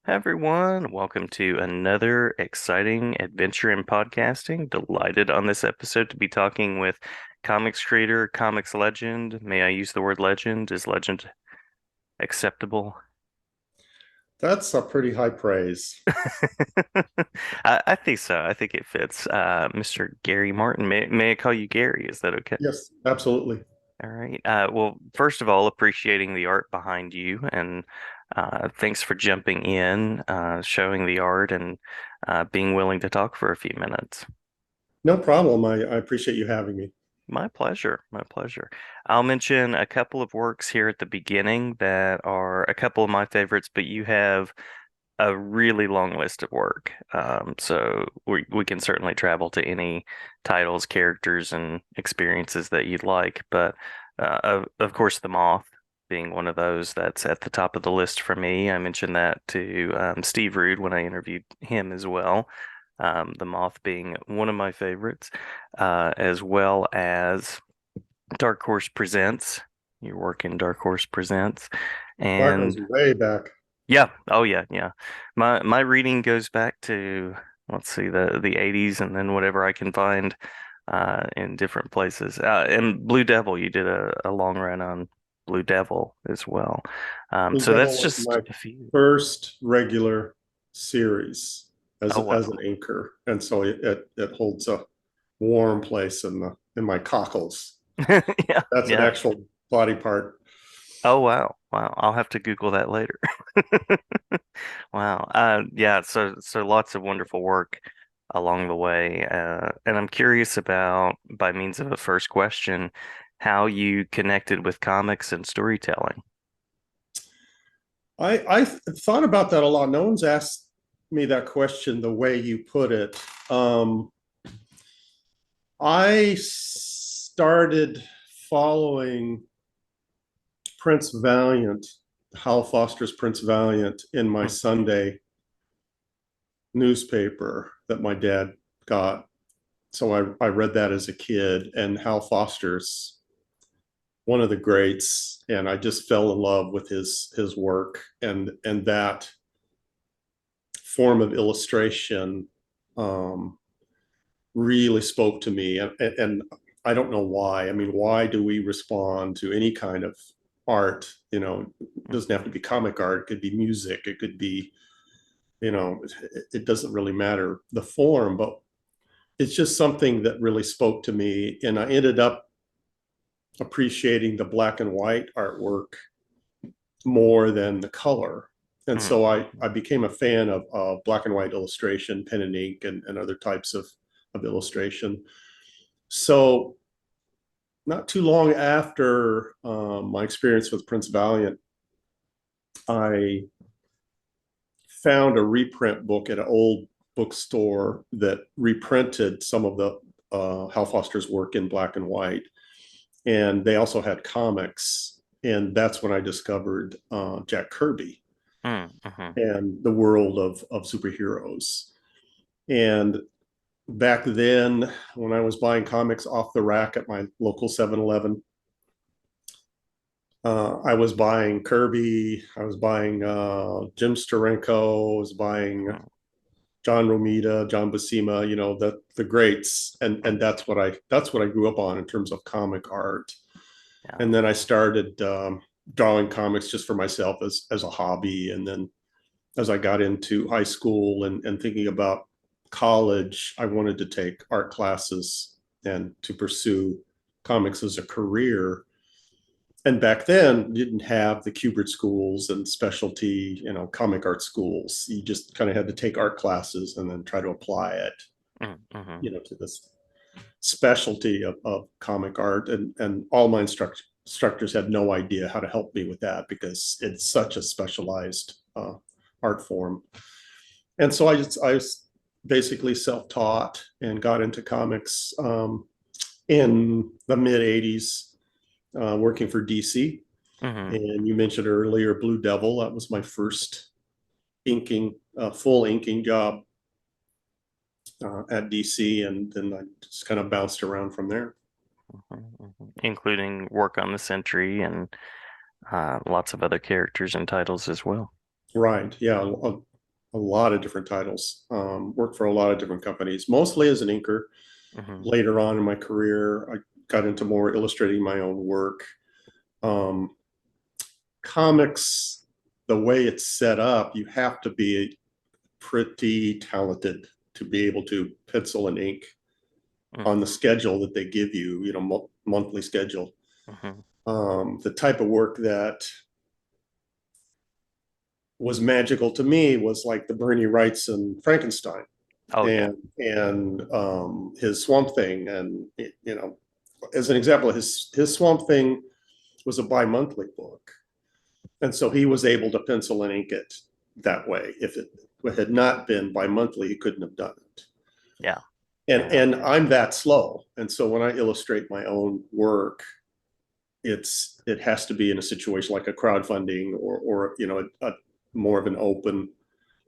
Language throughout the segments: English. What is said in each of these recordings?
Hi everyone, welcome to another exciting adventure in podcasting. Delighted on this episode to be talking with comics creator, comics legend. May I use the word legend? Is legend acceptable? That's a pretty high praise. I think so. I think it fits. Mr. Gary Martin. May I call you Gary? Is that okay? Yes, absolutely. All right. Well, first of all, appreciating the art behind you, and thanks for jumping in, showing the art, and being willing to talk for a few minutes. No problem. I appreciate you having me. My pleasure. My pleasure. I'll mention a couple of works here at the beginning that are a couple of my favorites, but you have a really long list of work. So we can certainly travel to any titles, characters, and experiences that you'd like. But of course, The Moth being one of those that's at the top of the list for me. I mentioned that to Steve Rude when I interviewed him as well. The Moth being one of my favorites, as well as Dark Horse Presents. Your work in Dark Horse Presents, That goes and way back. yeah. Oh yeah, yeah. My reading goes back to, let's see, the 80s and then whatever I can find in different places. And Blue Devil, you did a long run on Blue Devil as well. Blue So Devil that's was just my a few. first regular series Oh as wow. an anchor, and so it holds a warm place in my cockles. Yeah, That's an yeah. actual body part. Oh wow. Wow. I'll have to Google that later. Wow. Yeah, so lots of wonderful work along the way. And I'm curious about, by means of a first question, how you connected with comics and storytelling. I thought about that a lot. No one's asked me that question the way you put it. Um, I started following Prince Valiant, Hal Foster's Prince Valiant, in my Mm, Sunday newspaper that my dad got. So I read that as a kid, and Hal Foster's one of the greats, and I just fell in love with his work and that form of illustration um, really spoke to me. And I don't know why. I mean, why do we respond to any kind of art? It doesn't have to mhm, be comic art. It could be music. It could be, it doesn't really matter the form, but it's just something that really spoke to me. And I ended up appreciating the black and white artwork more than the color. And mm, so I became a fan of black and white illustration, pen and ink, and other types of illustration. So not too long after my experience with Prince Valiant, I found a reprint book at an old bookstore that reprinted some of the Hal Foster's work in black and white, and they also had comics. And that's when I discovered Jack Kirby mm, mhm. and the world of superheroes. And back then, when I was buying comics off the rack at my local 7-Eleven, I was buying Kirby, I was buying Jim Steranko, I was buying Mm, John Romita, John Buscema, the greats, and mm. that's what I grew up on in terms of comic art. Yeah. And then I started drawing comics just for myself as a hobby. And then as I got into high school and thinking about college, I wanted to take art classes and to pursue comics as a career. And back then, you didn't have the Kubert schools and specialty, comic art schools. You just kind of had to take art classes and then try to apply it, Mm, mhm. to this specialty of comic art. And all my instructors had no idea how to help me with that because it's such a specialized art form. And so I was basically self-taught and got into comics in the mid 80s, working for DC. Mhm. And you mentioned earlier Blue Devil. That was my first inking, full inking job at DC. And then I just kind of bounced around from there. Mhm, mhm. Including work on the Century and lots of other characters and titles as well. Right. Yeah. a lot of different titles. Worked for a lot of different companies, mostly as an inker. Hmm. Later on in my career, I got into more illustrating my own work. Um, Comics, the way it's set up, you have to be pretty talented to be able to pencil and ink on the Hmm. schedule that they give you, monthly schedule. Hmm. The type of work that was magical to me was like the Bernie Wrightson Frankenstein Oh yeah. and his Swamp Thing, and as an example, his Swamp Thing was a bi-monthly book, and so he was able to pencil and ink it that way. If it had not been bi-monthly, he couldn't have done it. Yeah. Yeah. And I'm that slow, and so when I illustrate my own work, it has to be in a situation like a crowdfunding or a more of an open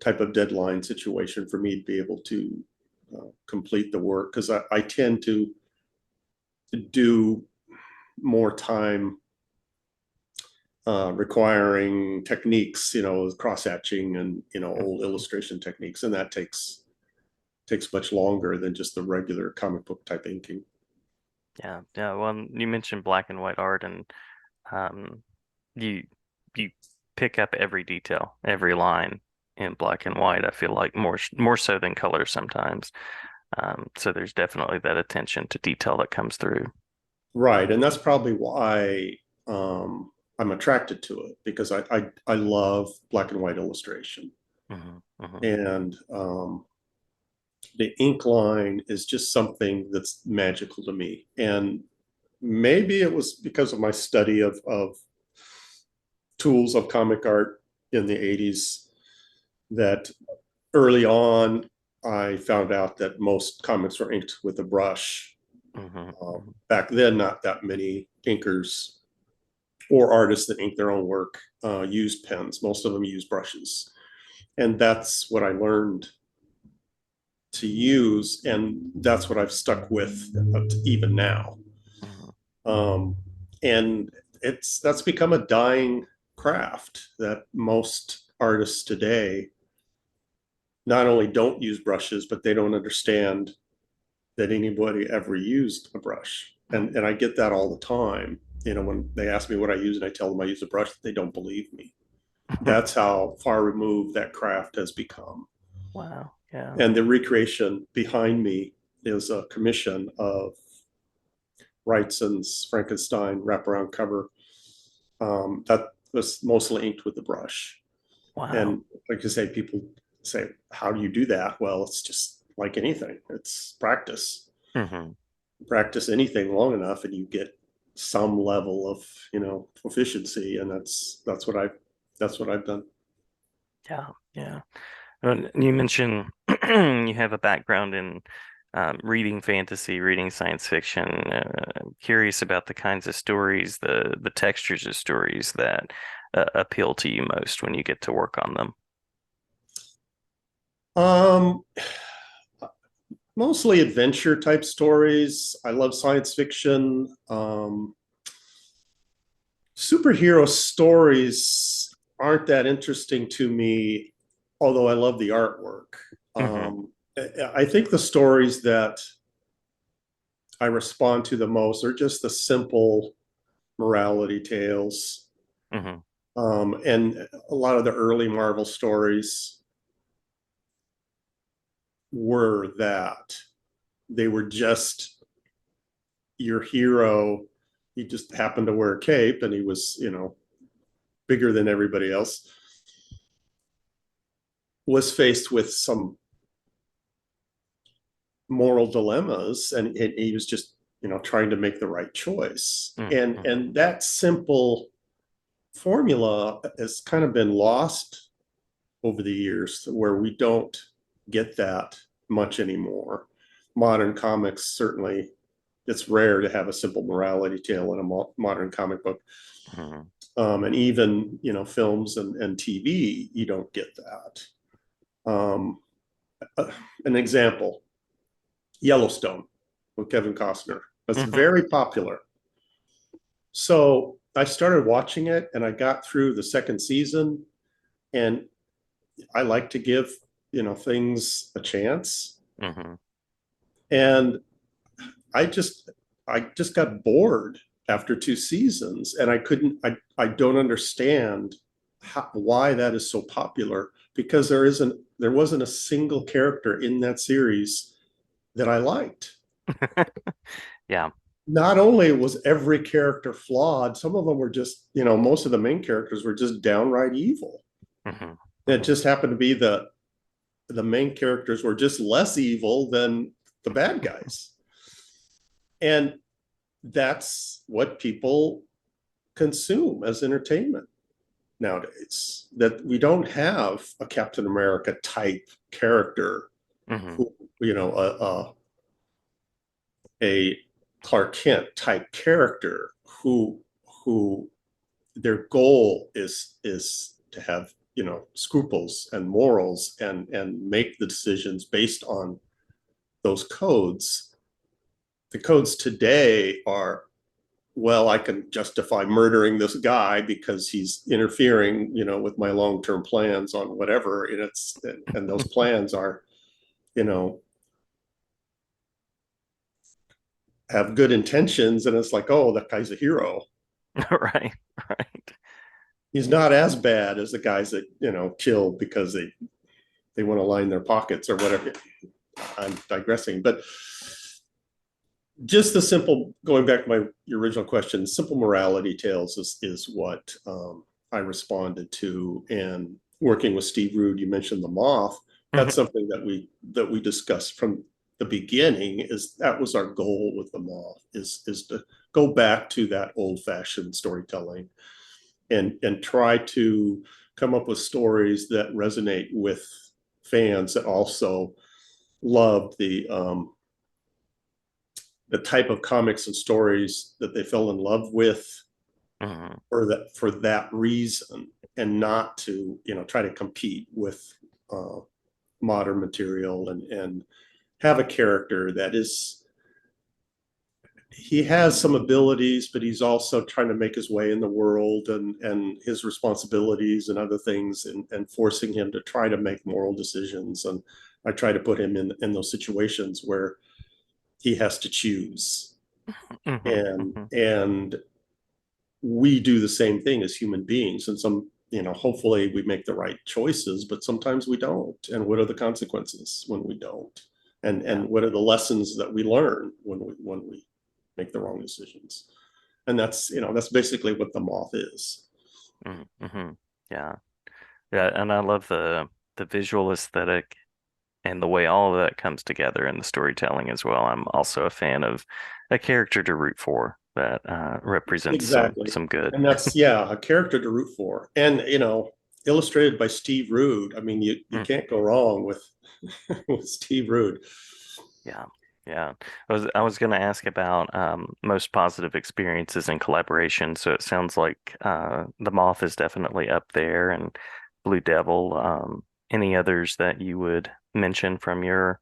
type of deadline situation for me to be able to complete the work, because I tend to do more time requiring techniques, cross hatching and old illustration techniques, and that takes much longer than just the regular comic book type inking. Yeah. Yeah. Well, you mentioned black and white art, and um, you you pick up every detail, every line in black and white. I feel like more so than color sometimes. So there's definitely that attention to detail that comes through. Right, and that's probably why I'm attracted to it, because I love black and white illustration, Hmm. Hmm. and the ink line is just something that's magical to me. And maybe it was because of my study of tools of comic art in the 80s that early on I found out that most comics were inked with a brush. Hmm. Hmm. Back then, not that many inkers or artists that ink their own work used pens. Most of them use brushes. And that's what I learned to use. And that's what I've stuck with even now. Hmm. Um, and that's become a dying craft, that most artists today not only don't use brushes, but they don't understand that anybody ever used a brush. And I get that all the time. When they ask me what I use and I tell them I use a brush, they don't believe me. That's how far removed that craft has become. Wow. Yeah. And the recreation behind me is a commission of Wrightson's Frankenstein wraparound cover that was mostly inked with the brush. Wow. And like I say, people say, how do you do that? Well, it's just like anything. It's practice. Hmm. Practice anything long enough and you get some level of, proficiency. And that's what I've done. Yeah. Yeah. You mentioned you have a background in reading fantasy, reading science fiction. I'm curious about the kinds of stories, the textures of stories that appeal to you most when you get to work on them. Um, Mostly adventure type stories. I love science fiction. Superhero stories aren't that interesting to me, although I love the artwork. Hmm. I think the stories that I respond to the most are just the simple morality tales. Hmm. And a lot of the early Marvel stories were that they were just your hero. He just happened to wear a cape and he was, bigger than everybody else, was faced with some moral dilemmas, and he was just, trying to make the right choice. Hmm. And that simple formula has kind of been lost over the years, where we don't get that much anymore. Modern comics, certainly, it's rare to have a simple morality tale in a modern comic book. Hmm. And even, films and TV, you don't get that. Um, an example: Yellowstone with Kevin Costner. That's Hmm. very popular. So I started watching it and I got through the second season, and I like to give, things a chance. Hmm. And I just I just got bored after two seasons, and I don't understand why that is so popular, because there wasn't a single character in that series that I liked. Yeah. Not only was every character flawed, some of them were just, most of the main characters were just downright evil. Hmm. It Hmm. just happened to be the main characters were just less evil than the bad guys. And that's what people consume as entertainment nowadays. That we don't have a Captain America type character Hmm. who, a Clark Kent type character who their goal is to have, scruples and morals, and make the decisions based on those codes. The codes today are, well, I can justify murdering this guy because he's interfering, with my long-term plans on whatever. And those plans are, you know, have good intentions, and it's like, oh, that guy's a hero. Right. Right. He's not as bad as the guys that, kill because they want to line their pockets or whatever. I'm digressing, but just the simple, going back to your original question, simple morality tales is what, I responded to. And working with Steve Rude, you mentioned the Moth. That's Hmm. something that we discussed from the beginning. Is that was our goal with the Moth, is to go back to that old fashioned storytelling, and try to come up with stories that resonate with fans that also love the type of comics and stories that they fell in love with, Hmm. for that reason, and not to, try to compete with, uh, modern material, and have a character that is, he has some abilities, but he's also trying to make his way in the world, and his responsibilities and other things, and forcing him to try to make moral decisions. And I try to put him in those situations where he has to choose. Hmm. and Hmm. and we do the same thing as human beings, and hopefully we make the right choices, but sometimes we don't. And what are the consequences when we don't? and Yeah. and what are the lessons that we learn when we make the wrong decisions? And that's basically what the Moth is. Hmm. Yeah. Yeah. And I love the visual aesthetic and the way all of that comes together in the storytelling as well. I'm also a fan of a character to root for that represents Exactly. some good. And that's, yeah, a character to root for. And illustrated by Steve Rude. I mean, you Mm, can't go wrong with with Steve Rude. yeah, yeah. I was going to ask about most positive experiences in collaboration. So it sounds like the Moth is definitely up there, and Blue Devil. Any others that you would mention from your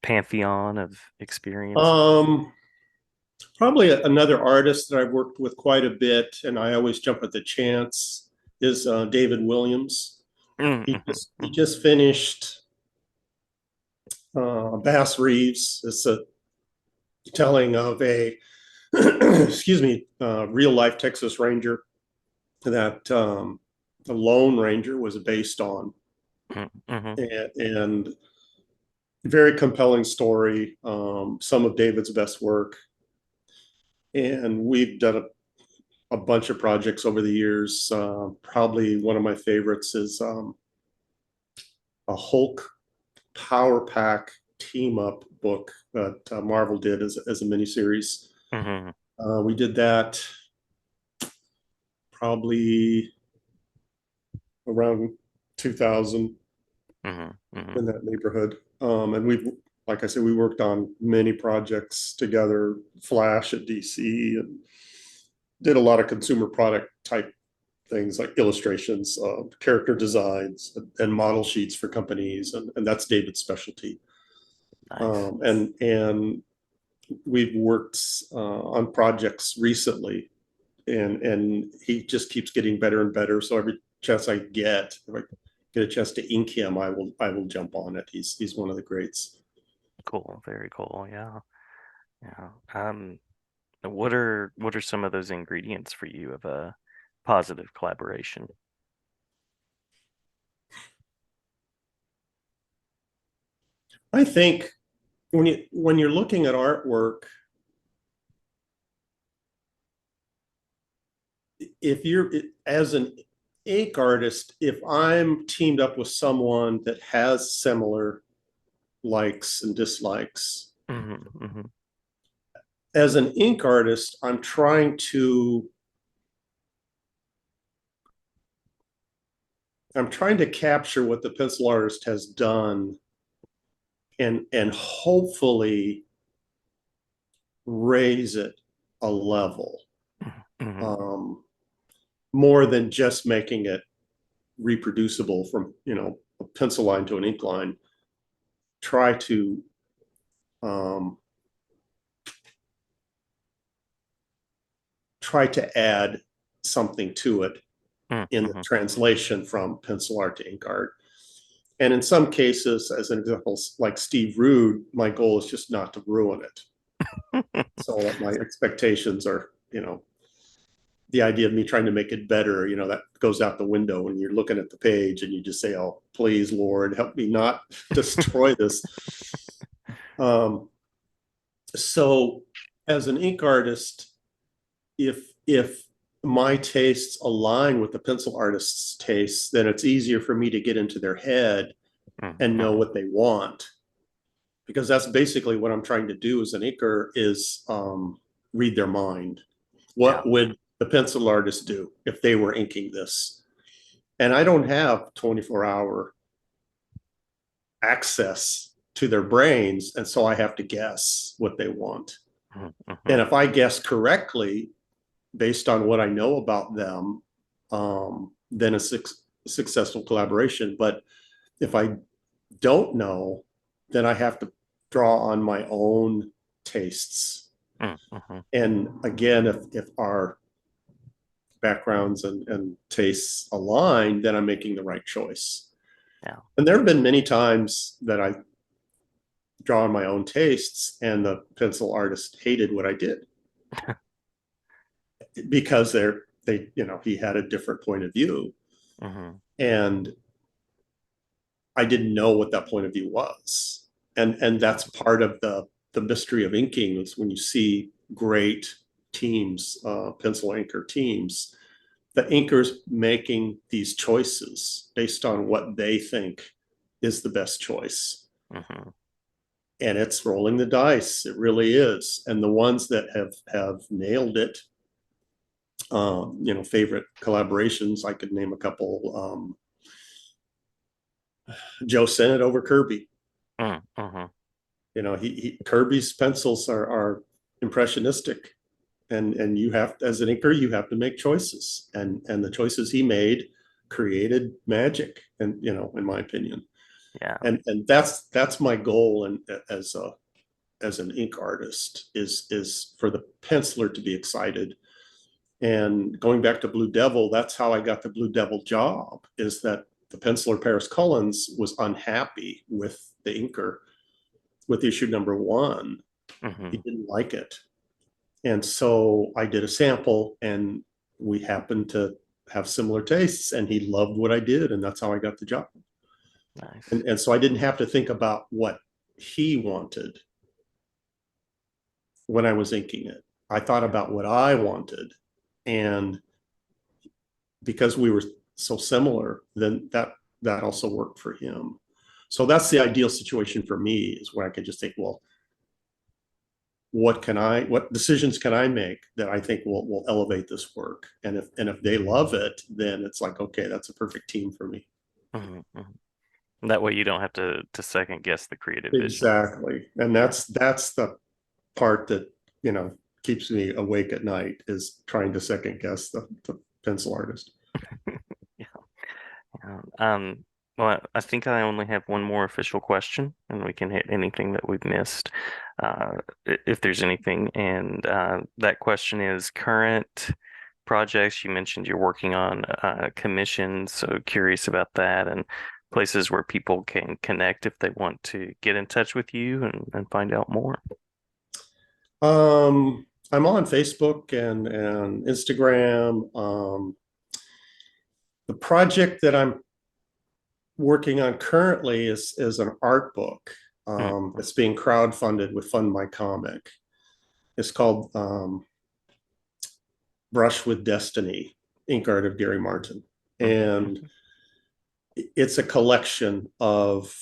pantheon of experiences? um Probably another artist that I've worked with quite a bit, and I always jump at the chance, is David Williams. Mm, He mhm, just he mhm, just finished Bass Reeves. It's a telling of a excuse me, real life Texas Ranger that, the Lone Ranger was based on. mm, mhm, And very compelling story. Some of David's best work, and we've done a bunch of projects over the years. Probably one of my favorites is, a Hulk Power Pack team up book that, Marvel did as a miniseries. mhm, We did that probably around 2000, mhm, mhm. in that neighborhood. And like I said, we worked on many projects together, Flash at DC, and did a lot of consumer product type things like illustrations, character designs, and model sheets for companies. And that's David's specialty. Nice. And we've worked, on projects recently, and he just keeps getting better and better. So every chance I get, if I get a chance to ink him, I will jump on it. He's one of the greats. Cool. Very cool. Yeah. Yeah. What are some of those ingredients for you of a positive collaboration? I think when you're looking at artwork, if you're as an ink artist, if I'm teamed up with someone that has similar likes and dislikes, Hmm. Hmm. as an ink artist, I'm trying to capture what the pencil artist has done and hopefully raise it a level, Hmm. um, more than just making it reproducible from a pencil line to an ink line. Try to um, try to add something to it in the Hmm. translation from pencil art to ink art. And in some cases, as an example, like Steve Rude, my goal is just not to ruin it. So my expectations are, the idea of me trying to make it better, that goes out the window when you're looking at the page and you just say, "Oh, please, Lord, help me not destroy this." Um, so, as an ink artist, if my tastes align with the pencil artist's tastes, then it's easier for me to get into their head and know Hmm. what they want, because that's basically what I'm trying to do as an inker is read their mind. Yeah. What would the pencil artist do if they were inking this? And I don't have 24-hour access to their brains, and so I have to guess what they want. Hmm. And if I guess correctly based on what I know about them, then a successful collaboration. But if I don't know, then I have to draw on my own tastes. Hmm. And again, if our backgrounds and tastes align, then I'm making the right choice. Yeah. And there have been many times that I draw on my own tastes and the pencil artist hated what I did because he had a different point of view. Hmm. And I didn't know what that point of view was. And that's part of the mystery of inking is when you see great teams, pencil inker teams, the inkers making these choices based on what they think is the best choice. Hmm. And it's rolling the dice. It really is. And the ones that have nailed it, favorite collaborations, I could name a couple. Joe Sennett over Kirby. Hmm. Kirby's pencils are impressionistic, and you have, as an inker, you have to make choices, and the choices he made created magic, and in my opinion, Yeah. and that's my goal, and as an ink artist is for the penciler to be excited. And going back to Blue Devil, that's how I got the Blue Devil job, is that the penciler Paris Cullens was unhappy with the inker with issue number one. He Hmm. didn't like it. And so I did a sample, and we happened to have similar tastes, and he loved what I did. And that's how I got the job. Nice. And so I didn't have to think about what he wanted when I was inking it. I thought Yeah. about what I wanted. And because we were so similar, then that also worked for him. So that's the ideal situation for me, is where I could just think, well, what decisions can I make that I think will elevate this work? And if they love it, then it's like, okay, that's a perfect team for me. Hmm. Hmm. That way you don't have to second guess the creative vision. Exactly. And Yeah. that's the part that, keeps me awake at night, is trying to second guess the pencil artist. Yeah. Yeah. Well, I think I only have one more official question, and we can hit anything that we've missed, if there's anything. And that question is current projects. You mentioned you're working on commissions, so curious about that and places where people can connect if they want to get in touch with you and find out more. I'm on Facebook and Instagram. The project that I'm working on currently is an art book. Mm-hmm. It's being crowdfunded with Fund My Comic. It's called Brush with Destiny, ink art of Gary Martin. And Mm-hmm. it's a collection of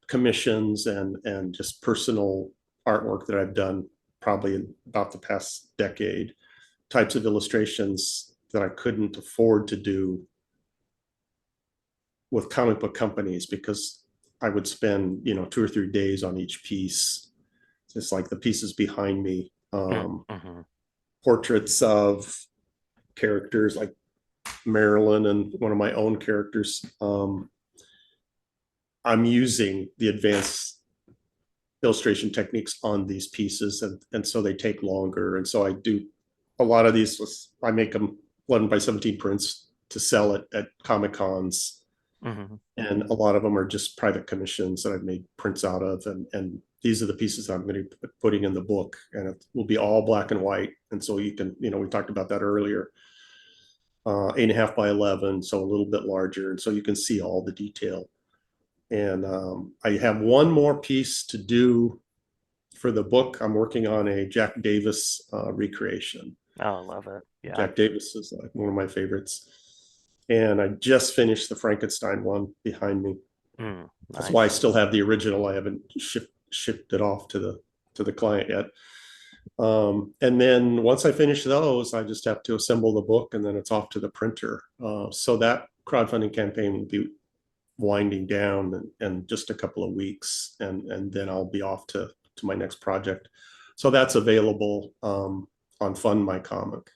commissions and just personal artwork that I've done probably in about the past decade, types of illustrations that I couldn't afford to do with comic book companies because I would spend, 2 or 3 days on each piece. Just like the pieces behind me, Mm-hmm. portraits of characters like Marilyn and one of my own characters. I'm using the advanced illustration techniques on these pieces, and so they take longer. And so I do a lot of these. I make them 11 by 17 prints to sell it at Comic Cons, Mm-hmm. and a lot of them are just private commissions that I've made prints out of. And these are the pieces I'm going to be putting in the book, and it will be all black and white. And so you can, we talked about that earlier. 8.5 by 11, so a little bit larger, and so you can see all the detail. And I have one more piece to do for the book. I'm working on a Jack Davis recreation. Oh, I love it. Yeah. Jack Davis is like one of my favorites. And I just finished the Frankenstein one behind me. That's why I Nice. still have the original. I haven't shipped it off to the client yet. And then once I finish those, I just have to assemble the book, and then it's off to the printer. So that crowdfunding campaign will be winding down in just a couple of weeks, and then I'll be off to my next project. So that's available on Fund My Comic.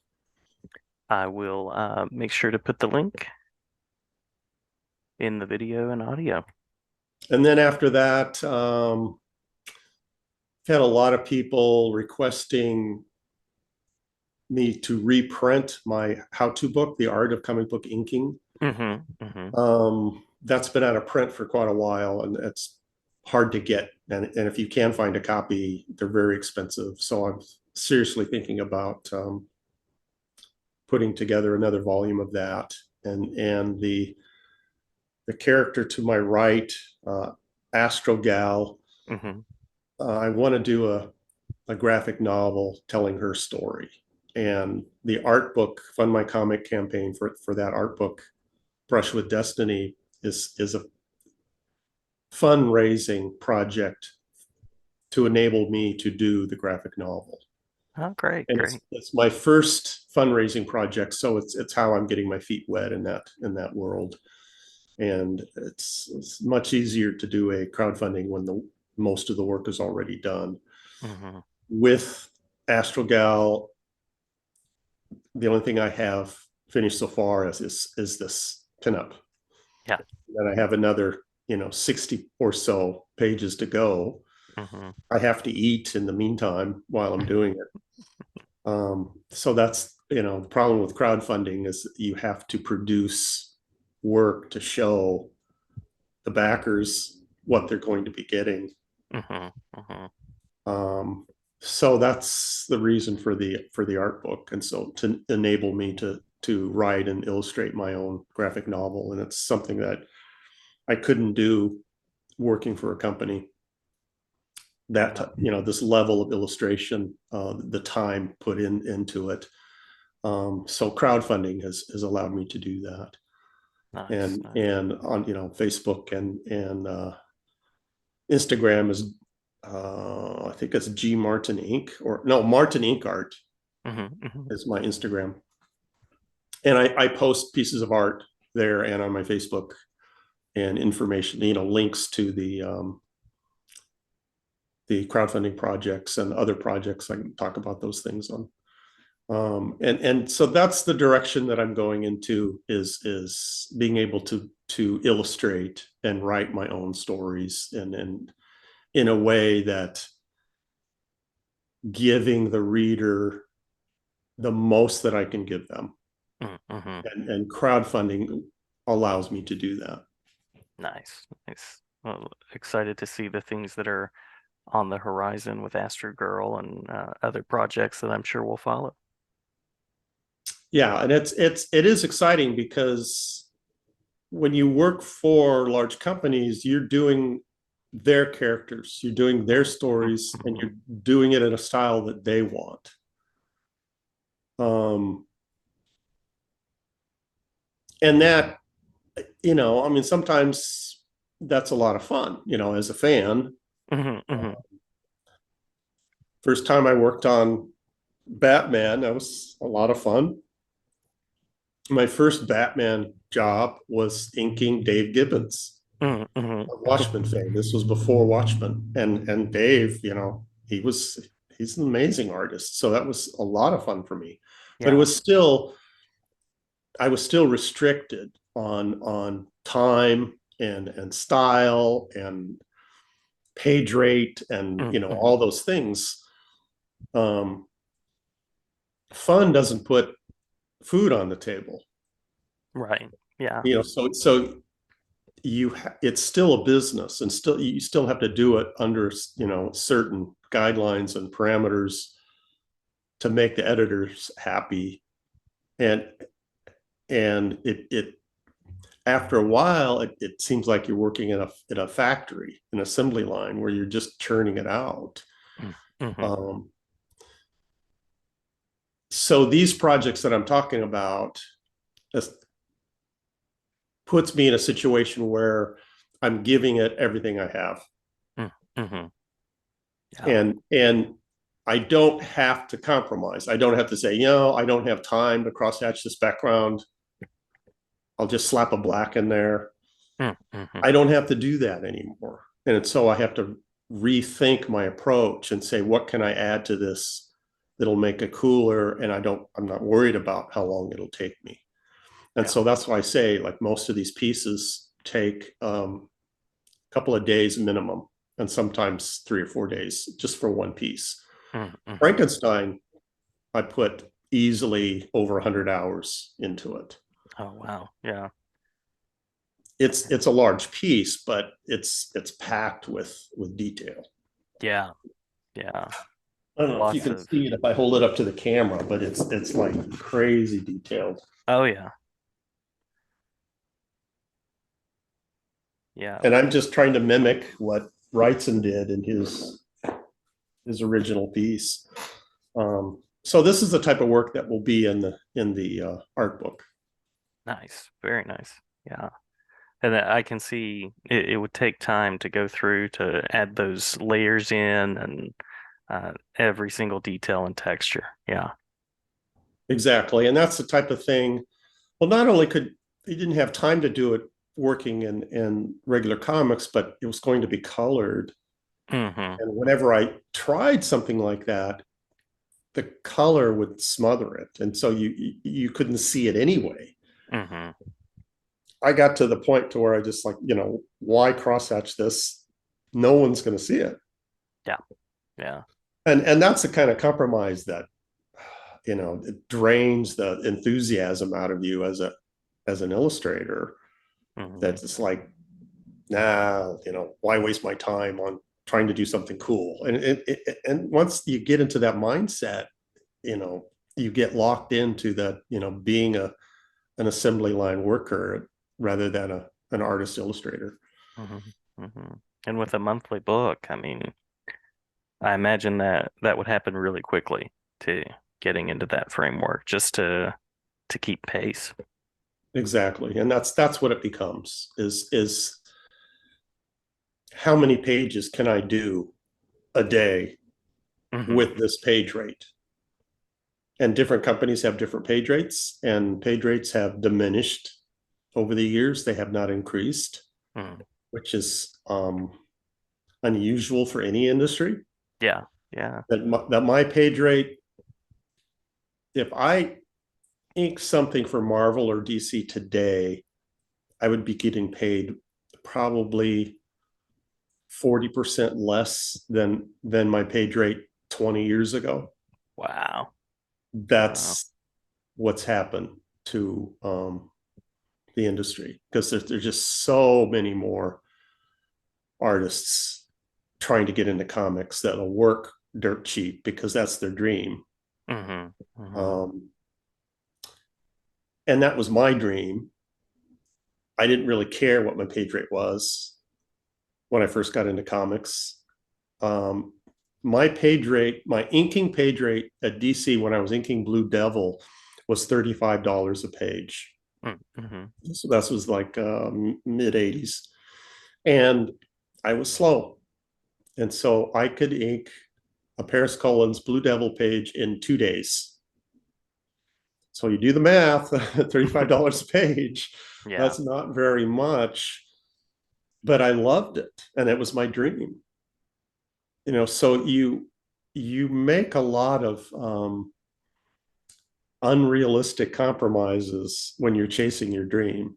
I will make sure to put the link in the video and audio. And then after that, I've had a lot of people requesting me to reprint my how-to book, The Art of Comic Book Inking. Mm-hmm. Mm-hmm. That's been out of print for quite a while, and it's hard to get. And if you can find a copy, they're very expensive. So I'm seriously thinking about putting together another volume of that. And the character to my right, Astro Gal, Mm-hmm. I want to do a graphic novel telling her story. And the art book, Fund My Comic campaign for that art book, Brush with Destiny, is a fundraising project to enable me to do the graphic novel. Oh, great, And great. it's my first fundraising project, so it's how I'm getting my feet wet in that world. And it's much easier to do a crowdfunding when the most of the work is already done. Mm-hmm. With Astrogal, the only thing I have finished so far is this pinup. Yeah. And I have another 60 or so pages to go. Mm-hmm. I have to eat in the meantime while I'm doing it. So that's the problem with crowdfunding is you have to produce work to show the backers what they're going to be getting. Mm-hmm. Mm-hmm. Um, so that's the reason for the art book, and so to enable me to write and illustrate my own graphic novel, and it's something that I couldn't do working for a company. Yeah. That this level of illustration, the time put into it. So crowdfunding has allowed me to do that, Nice, and nice. and on Facebook and Instagram is I think it's G Martin Inc. or no Martin Inc. Art Mm-hmm. Mm-hmm. is my Instagram, and I post pieces of art there and on my Facebook and information, links to the crowdfunding projects and other projects. I can talk about those things on. And so that's the direction that I'm going into is being able to illustrate and write my own stories and in a way that giving the reader the most that I can give them. Mm-hmm. and crowdfunding allows me to do that. Nice, nice. Well, excited to see the things that are on the horizon with Astro Girl and other projects that I'm sure will follow. Yeah, and it is exciting because when you work for large companies, you're doing their characters, you're doing their stories, and Mm-hmm. you're doing it in a style that they want. Um, and that, I mean, sometimes that's a lot of fun, as a fan. Hmm. Hmm. First time I worked on Batman, that was a lot of fun. My first Batman job was inking Dave Gibbons Hmm. of Watchmen fame. This was before Watchmen, and Dave, he's an amazing artist. So that was a lot of fun for me. But it Yeah. was still I was still restricted on time and style and page rate and Hmm. all those things. Um, Fun doesn't put food on the table, Right. Yeah. so it's still a business, and still you still have to do it under certain guidelines and parameters to make the editors happy. And and it it after a while it seems like you're working in a factory, an assembly line where you're just churning it out. Hmm. um, so these projects that I'm talking about, this puts me in a situation where I'm giving it everything I have, Hmm. Yeah. and I don't have to compromise. I don't have to say, I don't have time to crosshatch this background. I'll just slap a black in there. Hmm. I don't have to do that anymore. And so I have to rethink my approach and say, what can I add to this that'll make it cooler? And I'm not worried about how long it'll take me. And Yeah. so that's why I say, like, most of these pieces take a couple of days minimum, and sometimes 3 or 4 days just for one piece. Hmm. Frankenstein, I put easily over 100 hours into it. Oh, wow. Yeah. It's a large piece, but it's packed with detail. Yeah. Yeah. I don't know if you Lots can of, see it if I hold it up to the camera, but it's like crazy detailed. oh, yeah. Yeah. And I'm just trying to mimic what Wrightson did in his original piece. So this is the type of work that will be in the art book. Nice. Very nice. Yeah. And I can see it would take time to go through to add those layers in and every single detail and texture. Yeah. Exactly. And that's the type of thing. Well, not only could he didn't have time to do it working in regular comics, but it was going to be colored. Hmm. And whenever I tried something like that, the color would smother it. And so you couldn't see it anyway. Hmm. I got to the point to where I just, like, why crosshatch this? No one's going to see it. Yeah. Yeah. And that's the kind of compromise that, it drains the enthusiasm out of you as an illustrator. Hmm. That's just like, nah, why waste my time on trying to do something cool? And once you get into that mindset, you know, you get locked into that, being an assembly line worker rather than an artist illustrator. Hmm. Hmm. And with a monthly book, I mean, I imagine that that would happen really quickly to getting into that framework just to keep pace. Exactly. And that's what it becomes, is how many pages can I do a day Hmm. with this page rate? And different companies have different page rates, and page rates have diminished over the years. They have not increased, Hmm. which is unusual for any industry. Yeah. Yeah. That my page rate, if I ink something for Marvel or DC today, I would be getting paid probably 40% less than my page rate 20 years ago. Wow. Wow. That's what's happened the industry, because there's just so many more artists trying to get into comics that'll work dirt cheap because that's their dream. Hmm. Hmm. Um, and that was my dream. I didn't really care what my page rate was when I first got into comics. Um, my page rate, my inking page rate at DC when I was inking Blue Devil was $35 a page. Hmm. So that was like mid 80s. And I was slow. And so I could ink a Paris Cullen's Blue Devil page in 2 days. So you do the math, $35 a page. Yeah. That's not very much, but I loved it and it was my dream. So you make a lot of unrealistic compromises when you're chasing your dream.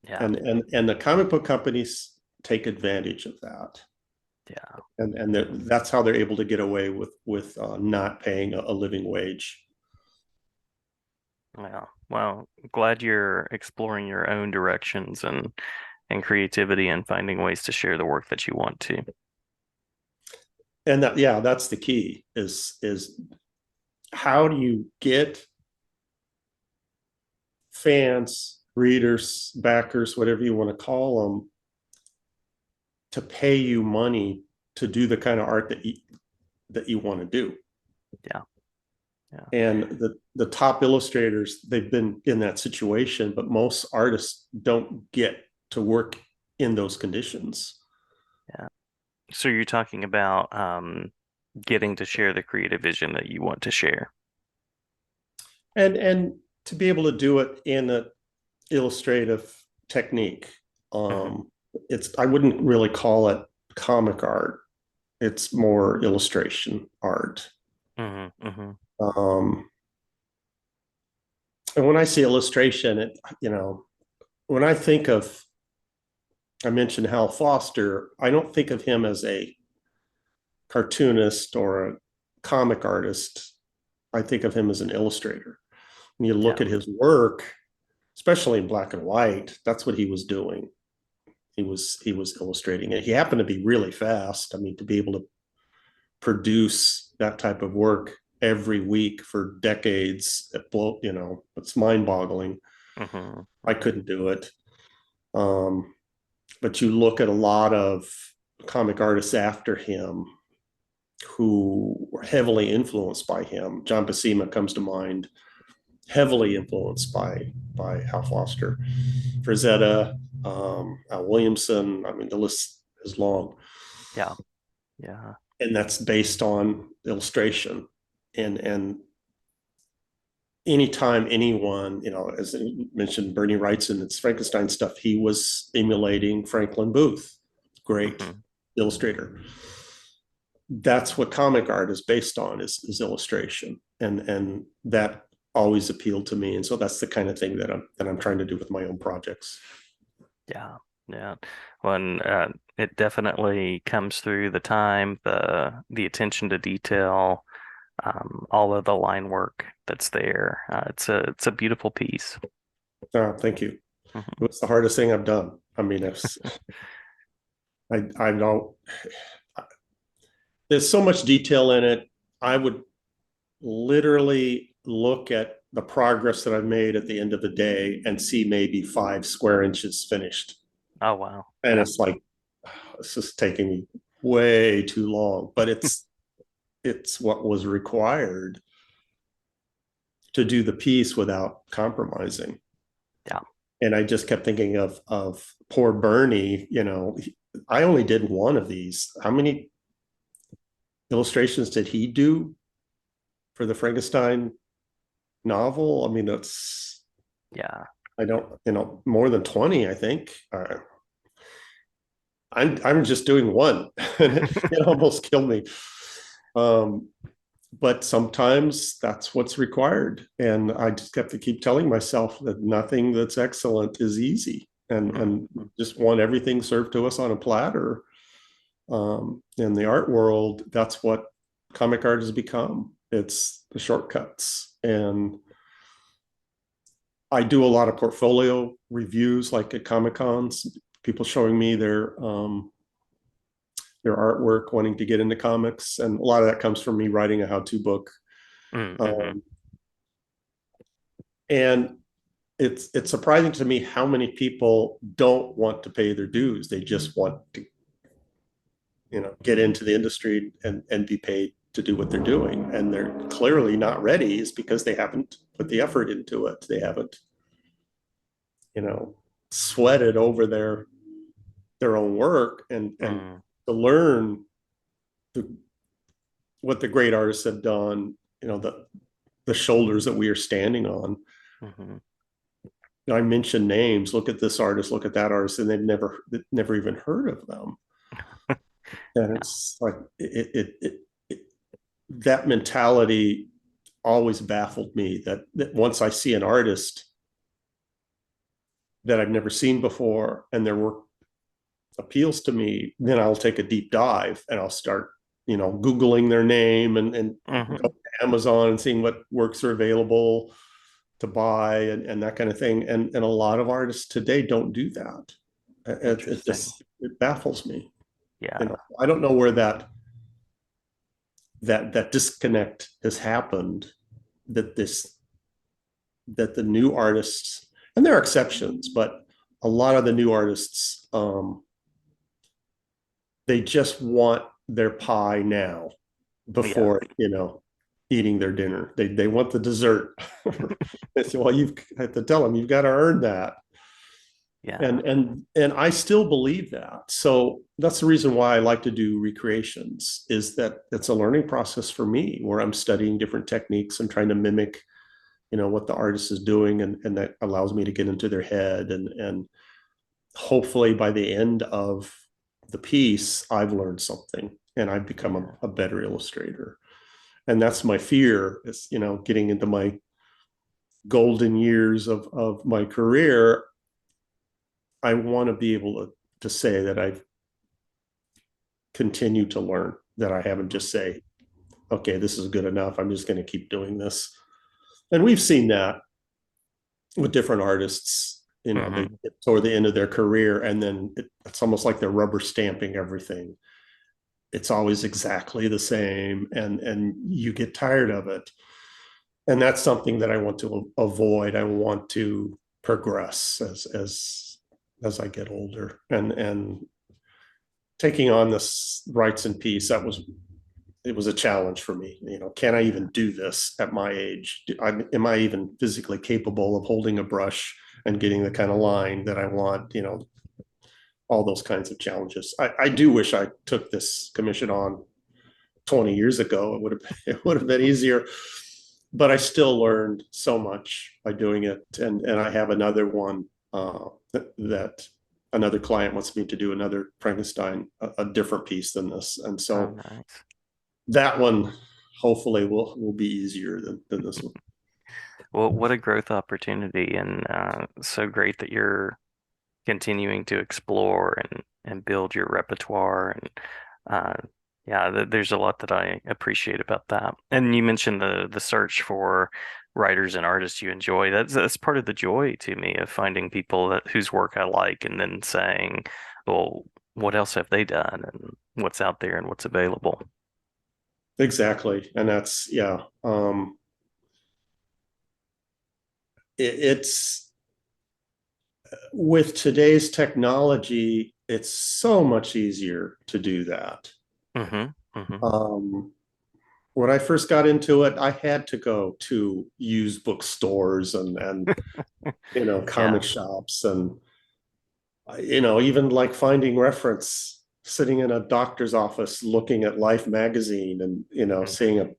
Yeah. And the comic book companies take advantage of that. Yeah. And that's how they're able to get away with not paying a living wage. Yeah. Well, glad you're exploring your own directions and creativity and finding ways to share the work that you want to. And that, yeah, that's the key is how do you get fans, readers, backers, whatever you want to call them, to pay you money to do the kind of art that you want to do. Yeah. Yeah. And the top illustrators, they've been in that situation, but most artists don't get to work in those conditions. Yeah. So you're talking about getting to share the creative vision that you want to share. And to be able to do it in an illustrative technique. Hmm. It's I wouldn't really call it comic art. It's more illustration art. Hmm. Hmm. Um, and when I say illustration, when I think of, I mentioned Hal Foster, I don't think of him as a cartoonist or a comic artist. I think of him as an illustrator. When you Yeah. look at his work, especially in black and white, that's what he was doing. He was illustrating it. He happened to be really fast. I mean, to be able to produce that type of work every week for decades, it's mind-boggling. Hmm. I Hmm. couldn't do it. Um, but you look at a lot of comic artists after him who were heavily influenced by him. John Buscema comes to mind, heavily influenced by Hal Foster, Frazetta, Al Williamson. I mean, the list is long, Yeah. Yeah. and that's based on illustration. And anytime anyone, as I mentioned, Bernie Wrightson, it's Frankenstein stuff. He was emulating Franklin Booth, great Hmm. illustrator. That's what comic art is based on is illustration, and that always appealed to me, and so that's the kind of thing that I'm trying to do with my own projects. Yeah. Yeah. When it definitely comes through the time, the attention to detail, all of the line work that's there. It's a beautiful piece. Thank you. Hmm. It was the hardest thing I've done. I mean, I don't. There's so much detail in it. I would literally look at the progress that I've made at the end of the day and see maybe 5 square inches finished. Oh wow. And Yeah. it's like, it's just taking me way too long, but it's what was required to do the piece without compromising. Yeah. And I just kept thinking of poor Bernie. I only did one of these. How many illustrations did he do for the Frankenstein novel? I mean, that's, Yeah. I don't, more than 20, I think. I'm just doing one, and it almost killed me. Um, but sometimes that's what's required, and I just have to keep telling myself that nothing that's excellent is easy, and Mhm. just want everything served to us on a platter. In the art world, that's what comic art has become. It's the shortcuts, and I do a lot of portfolio reviews, like at Comic Cons, people showing me their artwork, wanting to get into comics, and a lot of that comes from me writing a how-to book. Mm-hmm. Um, and it's surprising to me how many people don't want to pay their dues. They just want to, get into the industry and be paid to do what they're doing, and they're clearly not ready. Is because they haven't put the effort into it. They haven't, you know, sweated over their own work and Mm-hmm. to learn the, what the great artists have done. The shoulders that we are standing on. Mm-hmm. I mentioned names. Look at this artist. Look at that artist, and they've never even heard of them. And Yeah. it's like that mentality always baffled me. That once I see an artist that I've never seen before and their work appeals to me, then I'll take a deep dive and I'll start, Googling their name and go Mm-hmm. to Amazon and seeing what works are available to buy and that kind of thing. And a lot of artists today don't do that. It Interesting. just it baffles me. Yeah. I don't know where that disconnect has happened. That this that the new artists, and there are exceptions, but a lot of the new artists, they just want their pie now Yeah. before eating their dinner. They want the dessert. They say, well, you've I have to tell them you've got to earn that. Yeah. And I still believe that. So that's the reason why I like to do recreations, is that it's a learning process for me where I'm studying different techniques and trying to mimic, what the artist is doing, and that allows me to get into their head, and hopefully by the end of the piece I've learned something and I've become Yeah. a better illustrator. And that's my fear, is getting into my golden years of my career. I want to be able to say that I've continued to learn, that I haven't just say, okay, this is good enough, I'm just going to keep doing this. And we've seen that with different artists. They Mm-hmm. get toward the end of their career, and then it's almost like they're rubber stamping everything. It's always exactly the same, and you get tired of it. And that's something that I want to avoid. I want to progress as I get older, and taking on this rights and peace, it was a challenge for me. Can I Yeah. even do this at my age? Am I even physically capable of holding a brush and getting the kind of line that I want? All those kinds of challenges. I do wish I took this commission on 20 years ago. It would have been easier, but I still learned so much by doing it. And I have another one, that another client wants me to do, another Frankenstein, a different piece than this. And Oh, so nice. that one hopefully will be easier than this one. Well, what a growth opportunity, and so great that you're continuing to explore and build your repertoire. And uh, yeah, there's a lot that I appreciate about that. And you mentioned the search for writers and artists you enjoy. That's part of the joy to me of finding people whose work I like, and then saying, well, what else have they done, and what's out there and what's available. Exactly. And that's, yeah. It's with today's technology, it's so much easier to do that. Hmm. Hmm. Um, when I first got into it, I had to go to used bookstores and Yeah. comic shops, and even like finding reference, sitting in a doctor's office looking at Life magazine, and seeing Hmm.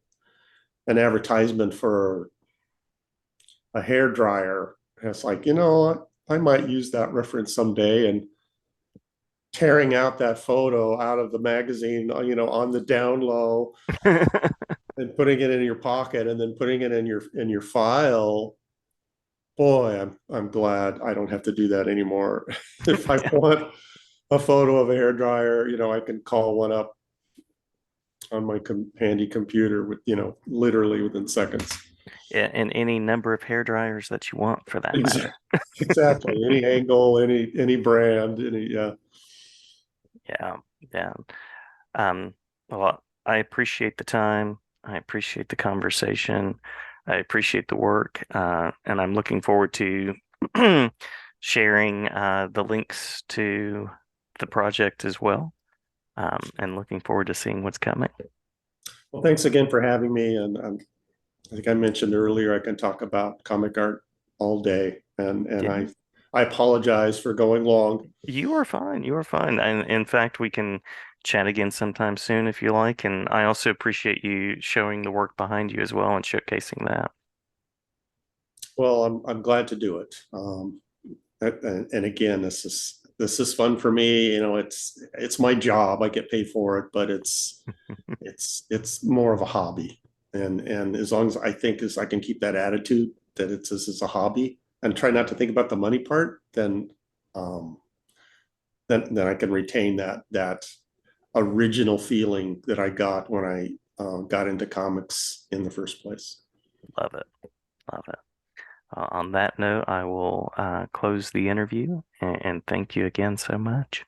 an advertisement for a hair dryer. And it's like, I might use that reference someday, and tearing out that photo out of the magazine, on the down low, and putting it in your pocket, and then putting it in your file. Boy, I'm glad I don't have to do that anymore. If I want a photo of a hair dryer, I can call one up on my handy computer with, literally within seconds. And any number of hair dryers that you want for that Exactly. matter. Exactly. Any angle, any brand, any yeah. Yeah, yeah. Um, well, I appreciate the time. I appreciate the conversation. I appreciate the work, and I'm looking forward to sharing the links to the project as well, and looking forward to seeing what's coming. Well, thanks again for having me. And I think I mentioned earlier I can talk about comic art all day, and Yeah, I apologize for going long. you are fine. You are fine. And in fact, we can chat again sometime soon if you like. And I also appreciate you showing the work behind you as well and showcasing that. Well, I'm glad to do it. And again, this is fun for me. You know, it's my job. I get paid for it, but it's more of a hobby. And as long as I think as I can keep that attitude that it's this is a hobby and try not to think about the money part, um, then I can retain that original feeling that I got when I got into comics in the first place. Love it. Love it. On that note, I will close the interview and thank you again so much.